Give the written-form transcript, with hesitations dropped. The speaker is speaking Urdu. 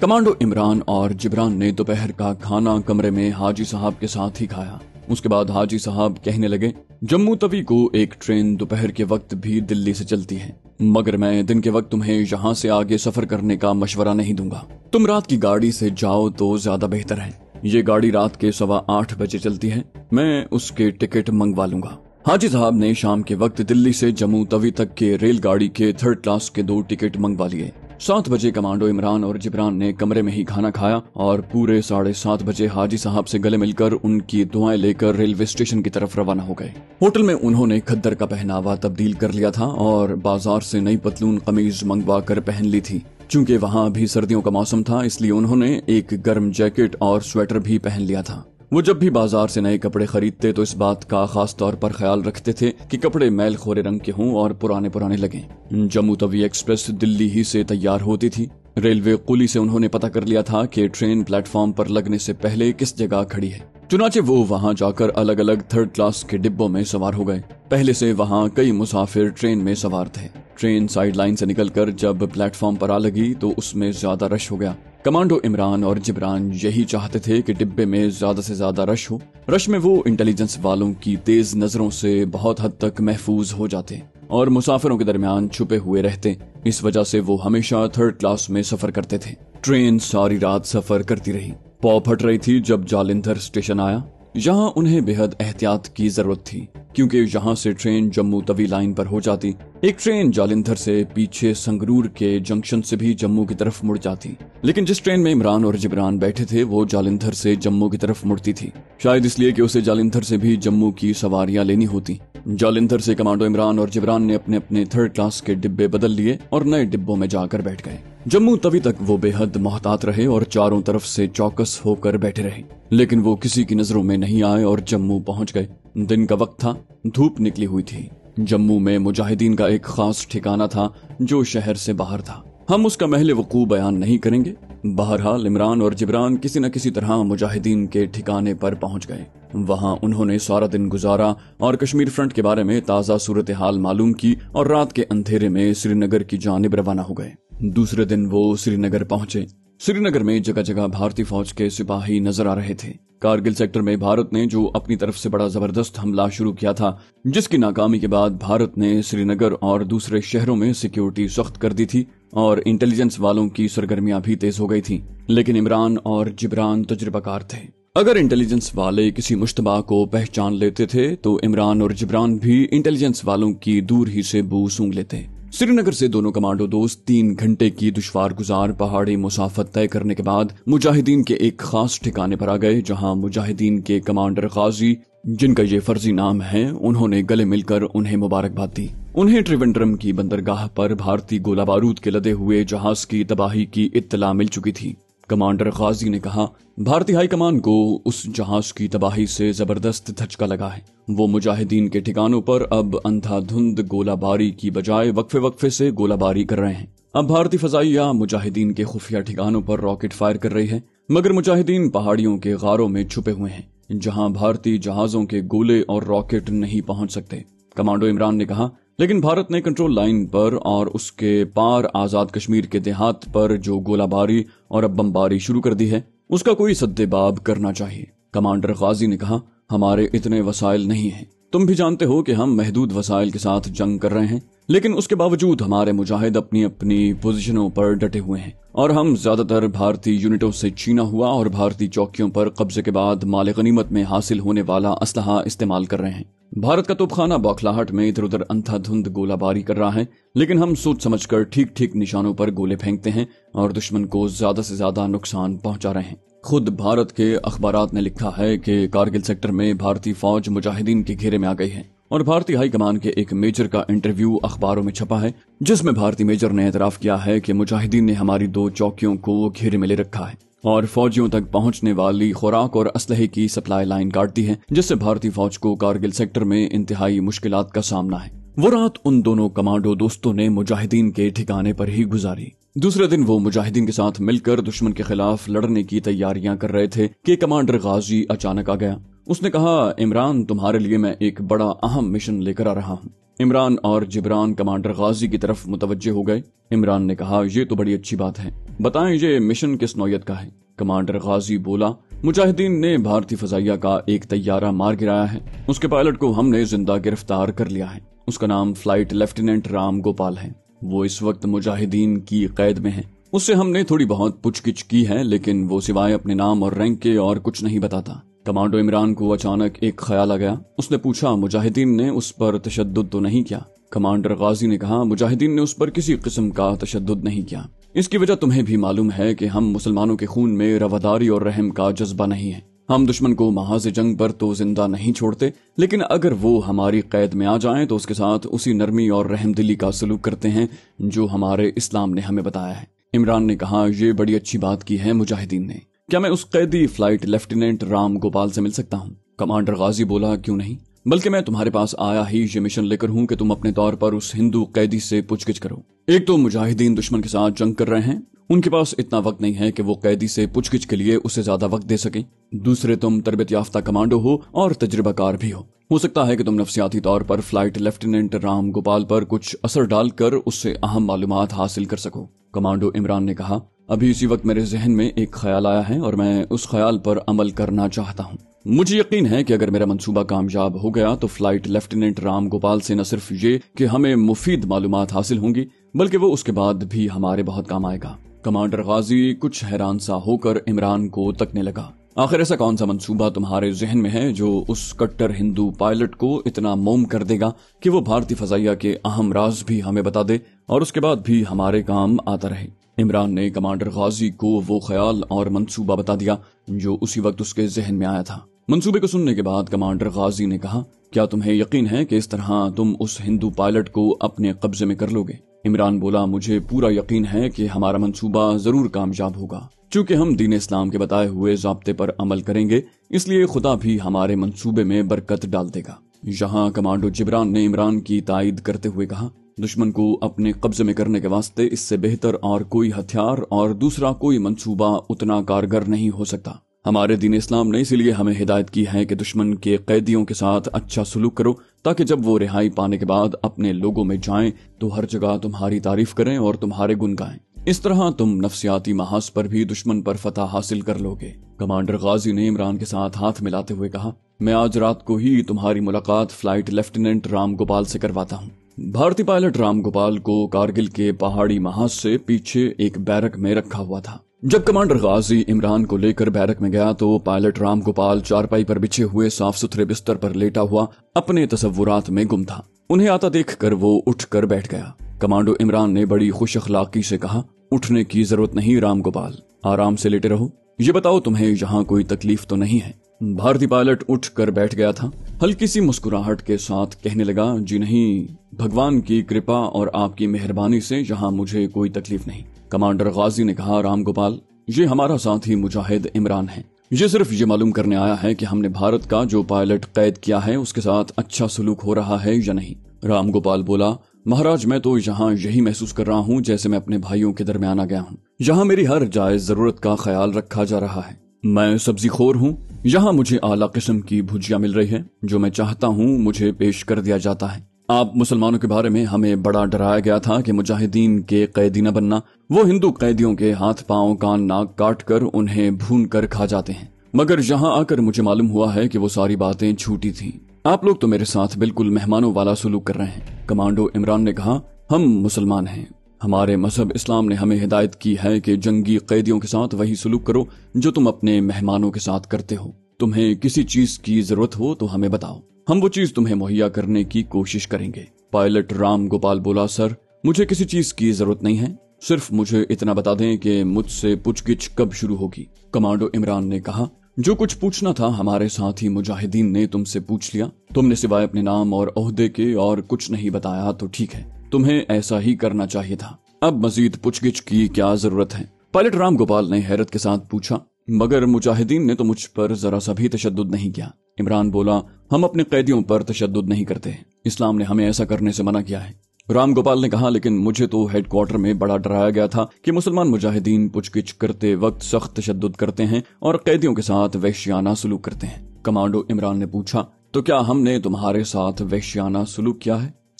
کمانڈو عمران اور جبران نے دوپہر کا کھانا کمرے میں حاجی صاحب کے ساتھ ہی کھایا۔ اس کے بعد حاجی صاحب کہنے لگے، جموں توی کو ایک ٹرین دوپہر کے وقت بھی دلی سے چلتی ہے، مگر میں دن کے وقت تمہیں یہاں سے آگے سفر کرنے کا مشورہ نہیں دوں گا۔ تم رات کی گاڑی سے جاؤ تو زیادہ بہتر ہے۔ یہ گاڑی رات کے 8:15 بجے چلتی ہے، میں اس کے ٹکٹ منگوا لوں گا۔ حاجی صاحب نے شام کے وقت دلی سے جموں توی تک کے ریل گاڑی کے 3rd کلاس کے 2 ٹکٹ منگوا لیے۔ 7 بجے کمانڈو عمران اور جبران نے کمرے میں ہی کھانا کھایا اور پورے 7:30 بجے حاجی صاحب سے گلے مل کر ان کی دعائیں لے کر ریلوے اسٹیشن کی طرف روانہ ہو گئے۔ ہوٹل میں انہوں نے کھدر کا پہناوا تبدیل کر لیا تھا اور بازار سے نئی پتلون قمیض منگوا کر پہن لی تھی۔ چونکہ وہاں بھی سردیوں کا موسم تھا، اس لیے انہوں نے ایک گرم جیکٹ اور سویٹر بھی پہن لیا تھا۔ وہ جب بھی بازار سے نئے کپڑے خریدتے تو اس بات کا خاص طور پر خیال رکھتے تھے کہ کپڑے میل خورے رنگ کے ہوں اور پرانے لگیں۔ جموں توی ایکسپریس دلی ہی سے تیار ہوتی تھی۔ ریلوے قولی سے انہوں نے پتہ کر لیا تھا کہ ٹرین پلیٹ فارم پر لگنے سے پہلے کس جگہ کھڑی ہے۔ چنانچہ وہ وہاں جا کر الگ الگ 3rd کلاس کے ڈبوں میں سوار ہو گئے۔ پہلے سے وہاں کئی مسافر ٹرین میں سوار تھے۔ ٹرین سائیڈ لائن سے نکل کر جب پلیٹ فارم پر آ لگی تو اس میں زیادہ رش ہو گیا۔ کمانڈو عمران اور جبران یہی چاہتے تھے کہ ڈبے میں زیادہ سے زیادہ رش ہو۔ رش میں وہ انٹیلیجنس والوں کی تیز نظروں سے بہت حد تک محفوظ ہو جاتے اور مسافروں کے درمیان چھپے ہوئے رہتے۔ اس وجہ سے وہ ہمیشہ 3rd کلاس میں سفر کرتے تھے۔ ٹرین ساری رات سفر کرتی رہی۔ پاؤ پھٹ رہی تھی جب جالندھر اسٹیشن آیا۔ یہاں انہیں بے حد احتیاط کی ضرورت تھی کیونکہ یہاں سے ٹرین جموں توی لائن پر ہو جاتی۔ ایک ٹرین جالندھر سے پیچھے سنگرور کے جنکشن سے بھی جموں کی طرف مڑ جاتی، لیکن جس ٹرین میں عمران اور جبران بیٹھے تھے وہ جالندھر سے جموں کی طرف مڑتی تھی، شاید اس لیے کہ اسے جالندھر سے بھی جموں کی سواریاں لینی ہوتی۔ جالندھر سے کمانڈو عمران اور جبران نے اپنے اپنے 3rd کلاس کے ڈبے بدل لیے اور نئے ڈبوں میں جا کر بیٹھ گئے۔ جموں توی تک وہ بے حد محتاط رہے اور چاروں طرف سے چوکس ہو کر بیٹھے رہے، لیکن وہ کسی کی نظروں میں نہیں آئے اور جموں پہنچ گئے۔ دن کا وقت تھا، دھوپ نکلی ہوئی تھی۔ جموں میں مجاہدین کا ایک خاص ٹھکانہ تھا جو شہر سے باہر تھا۔ ہم اس کا محل وقوع بیان نہیں کریں گے۔ بہرحال عمران اور جبران کسی نہ کسی طرح مجاہدین کے ٹھکانے پر پہنچ گئے۔ وہاں انہوں نے سارا دن گزارا اور کشمیر فرنٹ کے بارے میں تازہ صورتحال معلوم کی اور رات کے اندھیرے میں سری نگر کی جانب روانہ ہو گئے۔ دوسرے دن وہ سری نگر پہنچے۔ سری نگر میں جگہ جگہ بھارتی فوج کے سپاہی نظر آ رہے تھے۔ کارگل سیکٹر میں بھارت نے جو اپنی طرف سے بڑا زبردست حملہ شروع کیا تھا، جس کی ناکامی کے بعد بھارت نے سری نگر اور دوسرے شہروں میں سیکیورٹی سخت کر دی تھی اور انٹیلیجنس والوں کی سرگرمیاں بھی تیز ہو گئی تھیں، لیکن عمران اور جبران تجربہ کار تھے۔ اگر انٹیلیجنس والے کسی مشتبہ کو پہچان لیتے تھے تو عمران اور جبران بھی انٹیلیجنس والوں کی دور ہی سے بو سونگھ لیتے۔ سری نگر سے دونوں کمانڈو دوست 3 گھنٹے کی دشوار گزار پہاڑی مسافت طے کرنے کے بعد مجاہدین کے ایک خاص ٹھکانے پر آ گئے، جہاں مجاہدین کے کمانڈر غازی، جن کا یہ فرضی نام ہے، انہوں نے گلے مل کر انہیں مبارکباد دی۔ انہیں ٹریونڈرم کی بندرگاہ پر بھارتی گولہ بارود کے لدے ہوئے جہاز کی تباہی کی اطلاع مل چکی تھی۔ کمانڈر غازی نے کہا، بھارتی ہائی کمان کو اس جہاز کی تباہی سے زبردست دھچکا لگا ہے۔ وہ مجاہدین کے ٹھکانوں پر اب اندھا دھند گولہ باری کی بجائے وقفے سے گولہ باری کر رہے ہیں۔ اب بھارتی فضائیہ مجاہدین کے خفیہ ٹھکانوں پر راکٹ فائر کر رہی ہے، مگر مجاہدین پہاڑیوں کے غاروں میں چھپے ہوئے ہیں جہاں بھارتی جہازوں کے گولے اور راکٹ نہیں پہنچ سکتے۔ کمانڈو عمران نے کہا، لیکن بھارت نے کنٹرول لائن پر اور اس کے پار آزاد کشمیر کے دیہات پر جو گولہ باری اور اب بمباری شروع کر دی ہے، اس کا کوئی سد باب کرنا چاہیے۔ کمانڈر غازی نے کہا، ہمارے اتنے وسائل نہیں ہیں، تم بھی جانتے ہو کہ ہم محدود وسائل کے ساتھ جنگ کر رہے ہیں، لیکن اس کے باوجود ہمارے مجاہد اپنی اپنی پوزیشنوں پر ڈٹے ہوئے ہیں اور ہم زیادہ تر بھارتی یونٹوں سے چھینا ہوا اور بھارتی چوکیوں پر قبضے کے بعد مال غنیمت میں حاصل ہونے والا اسلحہ استعمال کر رہے ہیں۔ بھارت کا توپخانہ بوکھلاہٹ میں ادھر ادھر اندھا دھند گولہ باری کر رہا ہے، لیکن ہم سوچ سمجھ کر ٹھیک نشانوں پر گولے پھینکتے ہیں اور دشمن کو زیادہ سے زیادہ نقصان پہنچا رہے ہیں۔ خود بھارت کے اخبارات نے لکھا ہے کہ کارگل سیکٹر میں بھارتی فوج مجاہدین کے گھیرے میں آ گئی ہے، اور بھارتی ہائی کمان کے ایک میجر کا انٹرویو اخباروں میں چھپا ہے جس میں بھارتی میجر نے اعتراف کیا ہے کہ مجاہدین نے ہماری 2 چوکیوں کو گھیرے میں لے رکھا ہے اور فوجیوں تک پہنچنے والی خوراک اور اسلحے کی سپلائی لائن کاٹ دی ہے، جس سے بھارتی فوج کو کارگل سیکٹر میں انتہائی مشکلات کا سامنا ہے۔ وہ رات ان دونوں کمانڈو دوستوں نے مجاہدین کے ٹھکانے پر ہی گزاری۔ دوسرے دن وہ مجاہدین کے ساتھ مل کر دشمن کے خلاف لڑنے کی تیاریاں کر رہے تھے کہ کمانڈر غازی اچانک آ گیا۔ اس نے کہا، عمران، تمہارے لیے میں ایک بڑا اہم مشن لے کر آ رہا ہوں۔ عمران اور جبران کمانڈر غازی کی طرف متوجہ ہو گئے۔ عمران نے کہا، یہ تو بڑی اچھی بات ہے، بتائیں یہ مشن کس نوعیت کا ہے؟ کمانڈر غازی بولا، مجاہدین نے بھارتی فضائیہ کا ایک طیارہ مار گرایا ہے، اس کے پائلٹ کو ہم نے زندہ گرفتار کر لیا ہے، اس کا نام فلائٹ لیفٹیننٹ رام گوپال ہے، وہ اس وقت مجاہدین کی قید میں ہے، اس سے ہم نے تھوڑی بہت پوچھ گچھ کی ہے لیکن وہ سوائے اپنے نام اور رینک کے اور کچھ نہیں بتاتا۔ کمانڈو عمران کو اچانک ایک خیال آ گیا، اس نے پوچھا، مجاہدین نے اس پر تشدد تو نہیں کیا؟ کمانڈر غازی نے کہا، مجاہدین نے اس پر کسی قسم کا تشدد نہیں کیا، اس کی وجہ تمہیں بھی معلوم ہے کہ ہم مسلمانوں کے خون میں رواداری اور رحم کا جذبہ نہیں ہے، ہم دشمن کو محاذ جنگ پر تو زندہ نہیں چھوڑتے، لیکن اگر وہ ہماری قید میں آ جائیں تو اس کے ساتھ اسی نرمی اور رحم دلی کا سلوک کرتے ہیں جو ہمارے اسلام نے ہمیں بتایا ہے۔ عمران نے کہا، یہ بڑی اچھی بات کی ہے مجاہدین نے، کیا میں اس قیدی فلائٹ لیفٹیننٹ رام گوپال سے مل سکتا ہوں؟ کمانڈر غازی بولا، کیوں نہیں، بلکہ میں تمہارے پاس آیا ہی یہ مشن لے کر ہوں کہ تم اپنے طور پر اس ہندو قیدی سے پوچھ گچھ کرو۔ ایک تو مجاہدین دشمن کے ساتھ جنگ کر رہے ہیں، ان کے پاس اتنا وقت نہیں ہے کہ وہ قیدی سے پوچھ گچھ کے لیے اسے زیادہ وقت دے سکیں، دوسرے تم تربیت یافتہ کمانڈو ہو اور تجربہ کار بھی ہو سکتا ہے کہ تم نفسیاتی طور پر فلائٹ لیفٹیننٹ رام گوپال پر کچھ اثر ڈال کر اس سے اہم معلومات حاصل کر سکو۔ کمانڈو عمران نے کہا، ابھی اسی وقت میرے ذہن میں ایک خیال آیا ہے اور میں اس خیال پر عمل کرنا چاہتا ہوں۔ مجھے یقین ہے کہ اگر میرا منصوبہ کامیاب ہو گیا تو فلائٹ لیفٹیننٹ رام گوپال سے نہ صرف یہ کہ ہمیں مفید معلومات حاصل ہوں گی بلکہ وہ اس کے بعد بھی ہمارے بہت کام آئے گا۔ کمانڈر غازی کچھ حیران سا ہو کر عمران کو تکنے لگا، آخر ایسا کون سا منصوبہ تمہارے ذہن میں ہے جو اس کٹر ہندو پائلٹ کو اتنا موم کر دے گا کہ وہ بھارتی فضائیہ کے اہم راز بھی ہمیں بتا دے اور اس کے بعد بھی ہمارے کام آتا رہے؟ عمران نے کمانڈر غازی کو وہ خیال اور منصوبہ بتا دیا جو اسی وقت اس کے ذہن میں آیا تھا۔ منصوبے کو سننے کے بعد کمانڈر غازی نے کہا، کیا تمہیں یقین ہے کہ اس طرح تم اس ہندو پائلٹ کو اپنے قبضے میں کر لو گے؟ عمران بولا، مجھے پورا یقین ہے کہ ہمارا منصوبہ ضرور کامیاب ہوگا، چونکہ ہم دین اسلام کے بتائے ہوئے ضابطے پر عمل کریں گے، اس لیے خدا بھی ہمارے منصوبے میں برکت ڈال دے گا۔ یہاں کمانڈو جبران نے عمران کی تائید کرتے ہوئے کہا، دشمن کو اپنے قبضے میں کرنے کے واسطے اس سے بہتر اور کوئی ہتھیار اور دوسرا کوئی منصوبہ اتنا کارگر نہیں ہو سکتا۔ ہمارے دین اسلام نے اسی لیے ہمیں ہدایت کی ہے کہ دشمن کے قیدیوں کے ساتھ اچھا سلوک کرو تاکہ جب وہ رہائی پانے کے بعد اپنے لوگوں میں جائیں تو ہر جگہ تمہاری تعریف کریں اور تمہارے گن گائیں، اس طرح تم نفسیاتی محاذ پر بھی دشمن پر فتح حاصل کر لو گے۔ کمانڈر غازی نے عمران کے ساتھ ہاتھ ملاتے ہوئے کہا، میں آج رات کو ہی تمہاری ملاقات فلائٹ لیفٹیننٹ رام گوپال سے کرواتا ہوں۔ بھارتی پائلٹ رام گوپال کو کارگل کے پہاڑی محاذ سے پیچھے ایک بیرک میں رکھا ہوا تھا۔ جب کمانڈر غازی عمران کو لے کر بیرک میں گیا تو پائلٹ رام گوپال چارپائی پر بچھے ہوئے صاف ستھرے بستر پر لیٹا ہوا اپنے تصورات میں گم تھا۔ انہیں آتا دیکھ کر وہ اٹھ کر بیٹھ گیا۔ کمانڈو عمران نے بڑی خوش اخلاقی سے کہا، اٹھنے کی ضرورت نہیں رام گوپال، آرام سے لیٹے رہو، یہ بتاؤ تمہیں یہاں کوئی تکلیف تو نہیں ہے؟ بھارتی پائلٹ اٹھ کر بیٹھ گیا تھا، ہلکی سی مسکراہٹ کے ساتھ کہنے لگا، جی نہیں، بھگوان کی کرپا اور آپ کی مہربانی سے یہاں مجھے کوئی تکلیف نہیں۔ کمانڈر غازی نے کہا، رام گوپال، یہ ہمارا ساتھی مجاہد عمران ہے، یہ صرف یہ معلوم کرنے آیا ہے کہ ہم نے بھارت کا جو پائلٹ قید کیا ہے اس کے ساتھ اچھا سلوک ہو رہا ہے یا نہیں۔ رام گوپال بولا، مہاراج میں تو یہاں یہی محسوس کر رہا ہوں جیسے میں اپنے بھائیوں کے درمیان آ گیا ہوں، یہاں میری ہر جائز ضرورت کا خیال رکھا جا رہا ہے، میں سبزی خور ہوں، یہاں مجھے اعلیٰ قسم کی بھجیا مل رہی ہے، جو میں چاہتا ہوں مجھے پیش کر دیا جاتا ہے۔ آپ مسلمانوں کے بارے میں ہمیں بڑا ڈرایا گیا تھا کہ مجاہدین کے قیدی نہ بننا، وہ ہندو قیدیوں کے ہاتھ پاؤں کان ناک کاٹ کر انہیں بھون کر کھا جاتے ہیں، مگر یہاں آ کر مجھے معلوم ہوا ہے کہ وہ ساری باتیں جھوٹی تھیں، آپ لوگ تو میرے ساتھ بالکل مہمانوں والا سلوک کر رہے ہیں۔ کمانڈو عمران نے کہا، ہم مسلمان ہیں، ہمارے مذہب اسلام نے ہمیں ہدایت کی ہے کہ جنگی قیدیوں کے ساتھ وہی سلوک کرو جو تم اپنے مہمانوں کے ساتھ کرتے ہو، تمہیں کسی چیز کی ضرورت ہو تو ہمیں بتاؤ، ہم وہ چیز تمہیں مہیا کرنے کی کوشش کریں گے۔ پائلٹ رام گوپال بولا، سر مجھے کسی چیز کی ضرورت نہیں ہے، صرف مجھے اتنا بتا دیں کہ مجھ سے پوچھ گچھ کب شروع ہوگی۔ کمانڈو عمران نے کہا، جو کچھ پوچھنا تھا ہمارے ساتھی مجاہدین نے تم سے پوچھ لیا، تم نے سوائے اپنے نام اور عہدے کے اور کچھ نہیں بتایا تو ٹھیک ہے، تمہیں ایسا ہی کرنا چاہیے تھا، اب مزید پوچھ گچھ کی کیا ضرورت ہے؟ پائلٹ رام گوپال نے حیرت کے ساتھ پوچھا، مگر مجاہدین نے تو مجھ پر ذرا سا بھی تشدد نہیں کیا۔ عمران بولا، ہم اپنے قیدیوں پر تشدد نہیں کرتے، اسلام نے ہمیں ایسا کرنے سے منع کیا ہے۔ رام گوپال نے کہا، لیکن مجھے تو ہیڈ کوارٹر میں بڑا ڈرایا گیا تھا کہ مسلمان مجاہدین پوچھ گچھ کرتے وقت سخت تشدد کرتے ہیں اور قیدیوں کے ساتھ وحشیانہ سلوک کرتے ہیں۔ کمانڈو عمران نے پوچھا، تو کیا ہم نے تمہارے ساتھ وحشیانہ سلوک کیا ہے؟